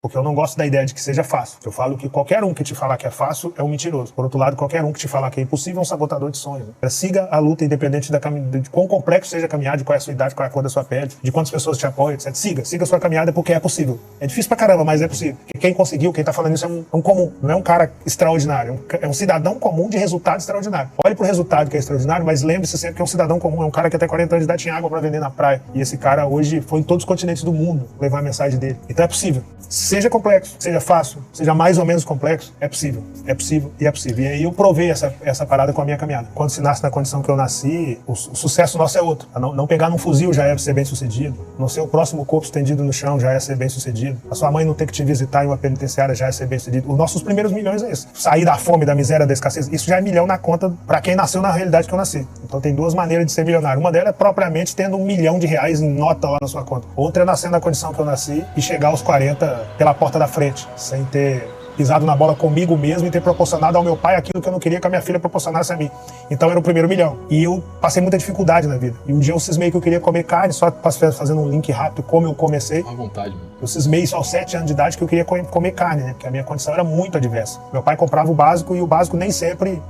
Porque eu não gosto da ideia de que seja fácil. Eu falo que qualquer um que te falar que é fácil é um mentiroso. Por outro lado, qualquer um que te falar que é impossível é um sabotador de sonhos. Siga a luta independente de quão complexo seja a caminhada, de qual é a sua idade, qual é a cor da sua pele, de quantas pessoas te apoiam, etc. Siga a sua caminhada porque é possível. É difícil pra caramba, mas é possível. Porque quem conseguiu, quem tá falando isso é um comum. Não é um cara extraordinário. É um cidadão comum de resultado extraordinário. Olhe pro resultado que é extraordinário, mas lembre-se sempre que é um cidadão comum. É um cara que até 40 anos de idade tinha água pra vender na praia. E esse cara hoje foi em todos os continentes do mundo levar a mensagem dele. Então é possível. Seja complexo, seja fácil, seja mais ou menos complexo, é possível. É possível e é possível. E aí eu provei essa parada com a minha caminhada. Quando se nasce na condição que eu nasci, o sucesso nosso é outro. Não pegar num fuzil já é ser bem sucedido. Não ser o próximo corpo estendido no chão já é ser bem sucedido. A sua mãe não ter que te visitar em uma penitenciária já é ser bem sucedido. Os nossos primeiros milhões é isso. Sair da fome, da miséria, da escassez, isso já é milhão na conta pra quem nasceu na realidade que eu nasci. Então tem duas maneiras de ser milionário. Uma delas é propriamente tendo R$1 milhão em nota lá na sua conta. Outra é nascer na condição que eu nasci e chegar aos 40 pela porta da frente, sem ter pisado na bola comigo mesmo e ter proporcionado ao meu pai aquilo que eu não queria que a minha filha proporcionasse a mim. Então era o primeiro milhão. E eu passei muita dificuldade na vida. E um dia eu cismei que eu queria comer carne, só fazendo um link rápido como eu comecei. À vontade. Eu cismei só aos 7 anos de idade que eu queria comer carne, né? Porque a minha condição era muito adversa. Meu pai comprava o básico e o básico nem sempre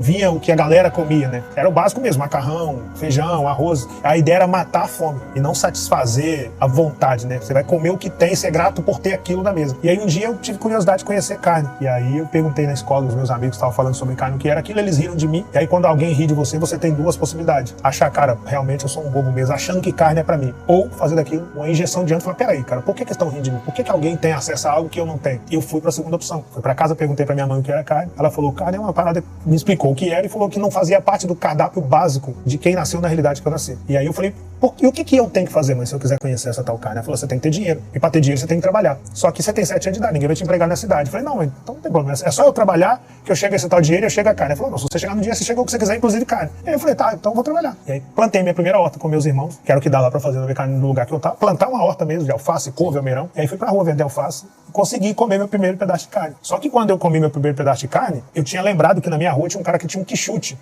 vinha o que a galera comia, né? Era o básico mesmo, macarrão, feijão, arroz. A ideia era matar a fome e não satisfazer a vontade, né? Você vai comer o que tem e ser grato por ter aquilo na mesa. E aí um dia eu tive curiosidade de conhecer carne. E aí eu perguntei na escola, os meus amigos que estavam falando sobre carne, o que era aquilo, eles riram de mim. E aí quando alguém ri de você, você tem duas possibilidades. Achar, cara, realmente eu sou um bobo mesmo, achando que carne é pra mim. Ou fazer daquilo uma injeção de ânimo e falar, peraí, cara, por que estão rindo de mim? Por que alguém tem acesso a algo que eu não tenho? E eu fui pra segunda opção. Fui pra casa, perguntei pra minha mãe o que era carne. Ela falou, carne é uma parada, me explicou o que era e falou que não fazia parte do cardápio básico de quem nasceu na realidade que eu nasci. E aí eu falei, e o que eu tenho que fazer, mãe, se eu quiser conhecer essa tal carne? Ela falou, você tem que ter dinheiro. E pra ter dinheiro você tem que trabalhar. Só que você tem 7 anos de idade, ninguém vai te empregar nessa idade. Eu falei, não, mãe, então não tem problema. É só eu trabalhar que eu chego a esse tal dinheiro e eu chego a carne. Ela falou, não, se você chegar no dia, você chega o que você quiser, inclusive carne. E aí eu falei, tá, então eu vou trabalhar. E aí plantei minha primeira horta com meus irmãos, que era o que dava pra fazer no carne no lugar que eu tava. Plantar uma horta mesmo de alface, couve, almeirão. E aí fui pra rua vender alface e consegui comer meu primeiro pedaço de carne. Só que quando eu comi meu primeiro pedaço de carne, eu tinha lembrado que na minha rua tinha um cara que tinha um quichute.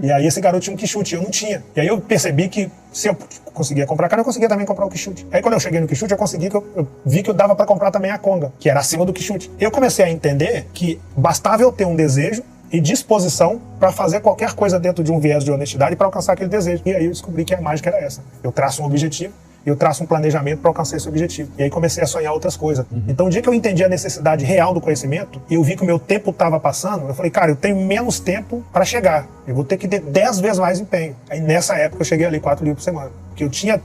E aí esse garoto tinha um quichute e eu não tinha. E aí eu percebi que se eu conseguia comprar carne, eu conseguia também comprar o quichute. Aí quando eu cheguei no quichute, eu vi que eu dava pra comprar também a conga, que era acima do quichute. Eu comecei a entender que bastava eu ter um desejo e disposição para fazer qualquer coisa dentro de um viés de honestidade para alcançar aquele desejo. E aí eu descobri que a mágica era essa. Eu traço um objetivo, eu traço um planejamento para alcançar esse objetivo. E aí comecei a sonhar outras coisas. Então, o dia que eu entendi a necessidade real do conhecimento, e eu vi que o meu tempo estava passando, eu falei, cara, eu tenho menos tempo para chegar. Eu vou ter que ter 10 vezes mais empenho. Aí, nessa época, eu cheguei ali 4 livros por semana. Porque eu tinha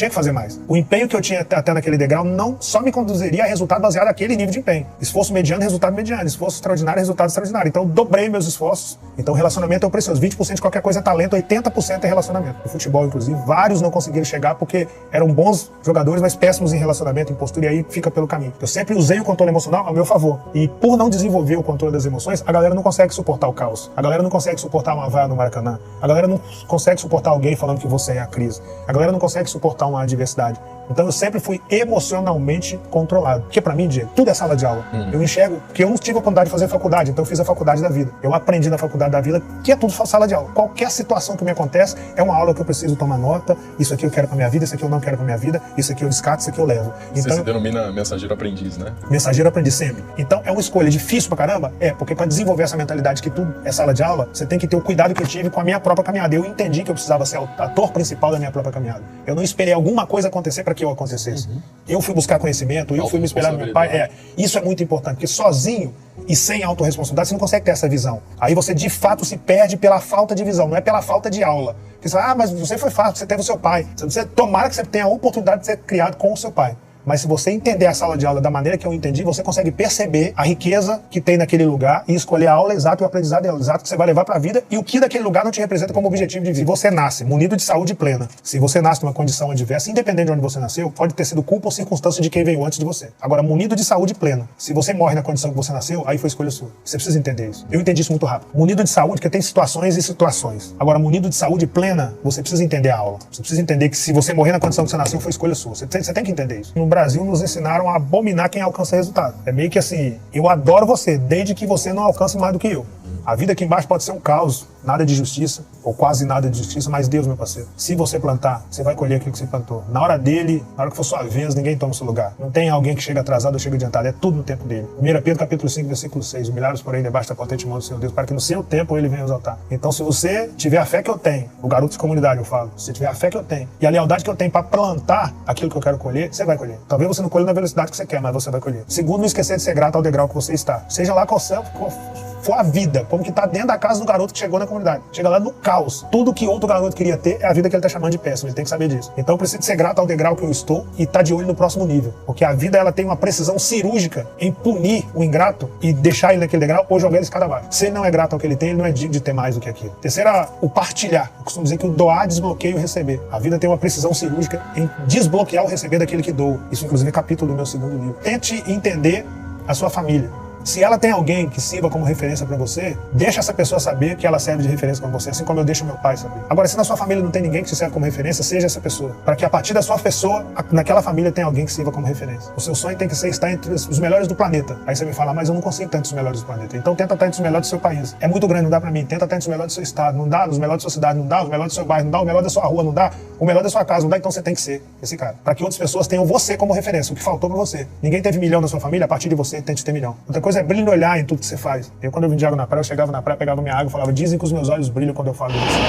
que fazer mais. O empenho que eu tinha até naquele degrau não só me conduziria a resultado baseado naquele nível de empenho. Esforço mediano, resultado mediano. Esforço extraordinário, resultado extraordinário. Então eu dobrei meus esforços. Então o relacionamento é o precioso. 20% de qualquer coisa é talento, 80% é relacionamento. No futebol, inclusive, vários não conseguiram chegar porque eram bons jogadores, mas péssimos em relacionamento, em postura, e aí fica pelo caminho. Eu sempre usei o controle emocional ao meu favor. E por não desenvolver o controle das emoções, a galera não consegue suportar o caos. A galera não consegue suportar uma vaia no Maracanã. A galera não consegue suportar alguém falando que você é a crise. A galera não consegue suportar uma adversidade. Então eu sempre fui emocionalmente controlado. Porque pra mim, Diego, tudo é sala de aula. Eu enxergo, porque eu não tive a oportunidade de fazer faculdade, então eu fiz a faculdade da vida. Eu aprendi na faculdade da vida que é tudo sala de aula. Qualquer situação que me acontece é uma aula que eu preciso tomar nota. Isso aqui eu quero pra minha vida, isso aqui eu não quero pra minha vida, isso aqui eu descarto, isso aqui eu levo. Você Então, se denomina mensageiro aprendiz, né? Mensageiro aprendiz sempre. Então é uma escolha difícil pra caramba? É, porque pra desenvolver essa mentalidade que tudo é sala de aula, você tem que ter o cuidado que eu tive com a minha própria caminhada. Eu entendi que eu precisava ser o ator principal da minha própria caminhada. Eu não esperei alguma coisa acontecer pra que eu acontecesse. Eu fui buscar conhecimento, eu fui me espelhar no meu pai. Isso é muito importante, porque sozinho e sem autorresponsabilidade você não consegue ter essa visão. Aí você de fato se perde pela falta de visão, não é pela falta de aula. Porque você fala, mas você foi fácil, você teve o seu pai. Tomara que você tenha a oportunidade de ser criado com o seu pai. Mas se você entender a sala de aula da maneira que eu entendi, você consegue perceber a riqueza que tem naquele lugar e escolher a aula exata e o aprendizado exato que você vai levar para a vida e o que daquele lugar não te representa como objetivo de vida. Se você nasce munido de saúde plena, se você nasce numa condição adversa, independente de onde você nasceu, pode ter sido culpa ou circunstância de quem veio antes de você. Agora, munido de saúde plena, se você morre na condição que você nasceu, aí foi escolha sua. Você precisa entender isso. Eu entendi isso muito rápido. Munido de saúde, porque tem situações e situações. Agora, munido de saúde plena, você precisa entender a aula. Você precisa entender que se você morrer na condição que você nasceu, foi escolha sua. Você tem que entender isso. No Brasil, nos ensinaram a abominar quem alcança resultado. É meio que assim, eu adoro você, desde que você não alcance mais do que eu. A vida aqui embaixo pode ser um caos, nada de justiça, ou quase nada de justiça, mas Deus, meu parceiro, se você plantar, você vai colher aquilo que você plantou. Na hora dele, na hora que for sua vez, ninguém toma o seu lugar. Não tem alguém que chega atrasado ou chega adiantado, é tudo no tempo dele. 1 Pedro capítulo 5, versículo 6, humilhados porém debaixo da potente mão do Senhor Deus, para que no seu tempo ele venha exaltar. Então se você tiver a fé que eu tenho, o garoto de comunidade eu falo, se tiver a fé que eu tenho e a lealdade que eu tenho para plantar aquilo que eu quero colher, você vai colher. Talvez você não colhe na velocidade que você quer, mas você vai colher. Segundo, não esquecer de ser grato ao degrau que você está. Seja lá qual for a vida, como que tá dentro da casa do garoto que chegou na comunidade. Chega lá no caos. Tudo que outro garoto queria ter é a vida que ele tá chamando de péssima. Ele tem que saber disso. Então eu preciso ser grato ao degrau que eu estou e tá de olho no próximo nível. Porque a vida, ela tem uma precisão cirúrgica em punir o ingrato e deixar ele naquele degrau ou jogar ele escada abaixo. Se ele não é grato ao que ele tem, ele não é digno de ter mais do que aquilo. Terceira, o partilhar. Eu costumo dizer que o doar desbloqueia o receber. A vida tem uma precisão cirúrgica em desbloquear o receber daquele que doa. Isso, inclusive, é capítulo do meu segundo livro. Tente entender a sua família. Se ela tem alguém que sirva como referência para você, deixa essa pessoa saber que ela serve de referência para você, assim como eu deixo meu pai saber. Agora, se na sua família não tem ninguém que te serve como referência, seja essa pessoa. Para que a partir da sua pessoa, naquela família tenha alguém que sirva como referência. O seu sonho tem que ser estar entre os melhores do planeta. Aí você me fala, mas eu não consigo estar entre os melhores do planeta. Então tenta estar entre os melhores do seu país. É muito grande, não dá para mim. Tenta estar entre os melhores do seu estado. Não dá, os melhores da sua cidade. Não dá, os melhores do seu bairro. Não dá, o melhor da sua rua. Não dá, o melhor da sua casa. Não dá, então você tem que ser esse cara. Para que outras pessoas tenham você como referência. O que faltou para você. Ninguém teve milhão na sua família, a partir de você tente ter milhão. Outra coisa é brilho no olhar em tudo que você faz. Quando eu vendia água na praia, eu chegava na praia, pegava minha água e falava, dizem que os meus olhos brilham quando eu falo disso.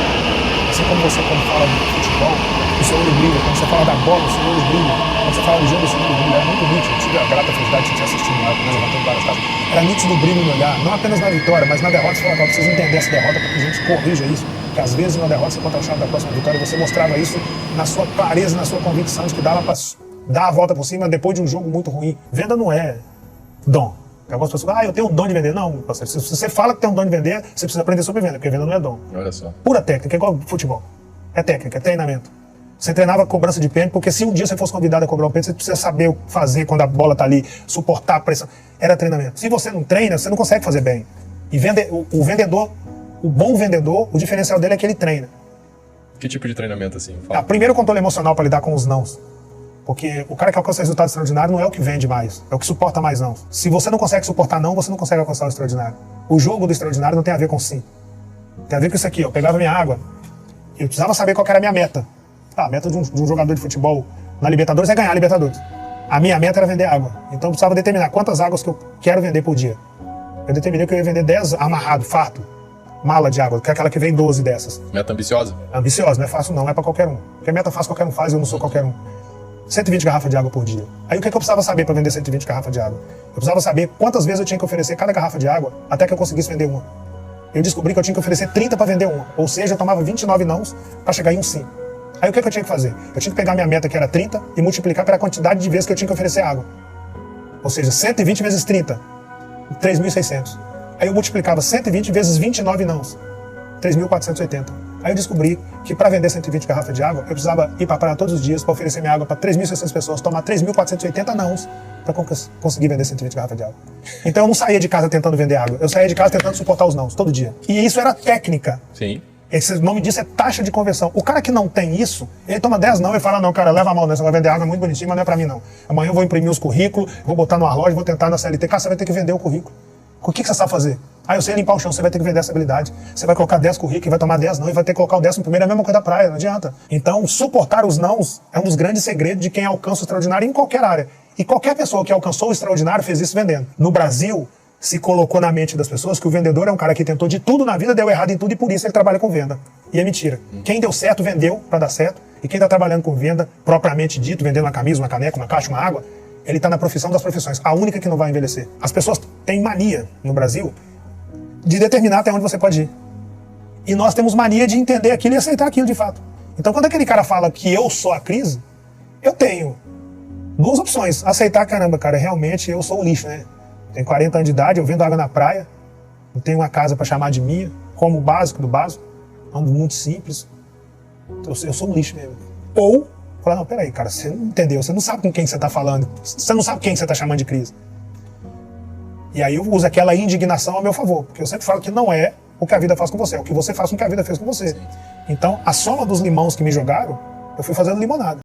Assim como você, quando fala de futebol, o seu olho brilha. Quando você fala da bola, o seu olho brilha. Quando você fala do jogo, o seu olho brilha. Era muito nítido. Eu tive a grata felicidade de te assistindo lá, levantando várias casas. Era nítido o brilho no olhar. Não apenas na vitória, mas na derrota. Você falava, preciso entender essa derrota para que a gente corrija isso. Porque às vezes na derrota você conta a chave da próxima vitória. Você mostrava isso na sua clareza, na sua convicção de que dava para dar a volta por cima depois de um jogo muito ruim. Venda não é dom. Algumas pessoas falam, eu tenho um dom de vender. Não, se você fala que tem um dom de vender, você precisa aprender sobre venda, porque venda não é dom. Olha só. Pura técnica, é igual futebol. É técnica, é treinamento. Você treinava cobrança de pênalti, porque se um dia você fosse convidado a cobrar um pênalti, você precisa saber o que fazer quando a bola tá ali, suportar a pressão. Era treinamento. Se você não treina, você não consegue fazer bem. E o vendedor, o bom vendedor, o diferencial dele é que ele treina. Que tipo de treinamento assim? Fala. Primeiro, o controle emocional para lidar com os nãos. Porque o cara que alcança resultado extraordinário não é o que vende mais, é o que suporta mais não. Se você não consegue suportar não, você não consegue alcançar o extraordinário. O jogo do extraordinário não tem a ver com sim. Tem a ver com isso aqui, eu pegava minha água, eu precisava saber qual era a minha meta. A meta de um jogador de futebol na Libertadores é ganhar a Libertadores. A minha meta era vender água. Então eu precisava determinar quantas águas que eu quero vender por dia. Eu determinei que eu ia vender 10 amarrado, farto, mala de água, que é aquela que vem 12 dessas. Meta ambiciosa? Ambiciosa, não é fácil não, é pra qualquer um. Porque a meta fácil qualquer um faz, eu não sou qualquer um. 120 garrafas de água por dia. Aí o que eu precisava saber para vender 120 garrafas de água? Eu precisava saber quantas vezes eu tinha que oferecer cada garrafa de água até que eu conseguisse vender uma. Eu descobri que eu tinha que oferecer 30 para vender uma. Ou seja, eu tomava 29 nãos para chegar em um sim. Aí o que eu tinha que fazer? Eu tinha que pegar minha meta, que era 30, e multiplicar pela quantidade de vezes que eu tinha que oferecer água. Ou seja, 120 vezes 30, 3.600. Aí eu multiplicava 120 vezes 29 nãos, 3.480. Aí eu descobri que para vender 120 garrafas de água, eu precisava ir para a praia todos os dias para oferecer minha água para 3.600 pessoas, tomar 3.480 nãos para conseguir vender 120 garrafas de água. Então eu não saía de casa tentando vender água, eu saía de casa tentando suportar os nãos, todo dia. E isso era técnica. Sim. Esse nome disso é taxa de conversão. O cara que não tem isso, ele toma 10 não e fala, não, cara, leva a mão, né? Você vai vender água, é muito bonitinho, mas não é para mim não. Amanhã eu vou imprimir os currículos, vou botar numa loja, vou tentar na CLT. Cara, você vai ter que vender o currículo. O que você sabe fazer? Eu sei limpar o chão, você vai ter que vender essa habilidade. Você vai colocar 10 currículos e vai tomar 10 não e vai ter que colocar o 11º, é a mesma coisa da praia, não adianta. Então, suportar os nãos é um dos grandes segredos de quem alcança o extraordinário em qualquer área. E qualquer pessoa que alcançou o extraordinário fez isso vendendo. No Brasil, se colocou na mente das pessoas que o vendedor é um cara que tentou de tudo na vida, deu errado em tudo e por isso ele trabalha com venda. E é mentira. Quem deu certo, vendeu para dar certo. E quem está trabalhando com venda, propriamente dito, vendendo uma camisa, uma caneca, uma caixa, uma água, ele está na profissão das profissões, a única que não vai envelhecer. As pessoas têm mania, no Brasil, de determinar até onde você pode ir. E nós temos mania de entender aquilo e aceitar aquilo de fato. Então, quando aquele cara fala que eu sou a crise, eu tenho duas opções. Aceitar, caramba, cara, realmente eu sou um lixo, né? Tenho 40 anos de idade, eu vendo água na praia, não tenho uma casa para chamar de minha, como o básico do básico, ando muito simples. Então, eu sou um lixo mesmo. Ou falar, não, peraí, cara, você não entendeu, você não sabe com quem você está falando, você não sabe quem você está chamando de crise. E aí eu uso aquela indignação a meu favor, porque eu sempre falo que não é o que a vida faz com você, é o que você faz com o que a vida fez com você. Então, a soma dos limões que me jogaram, eu fui fazendo limonada.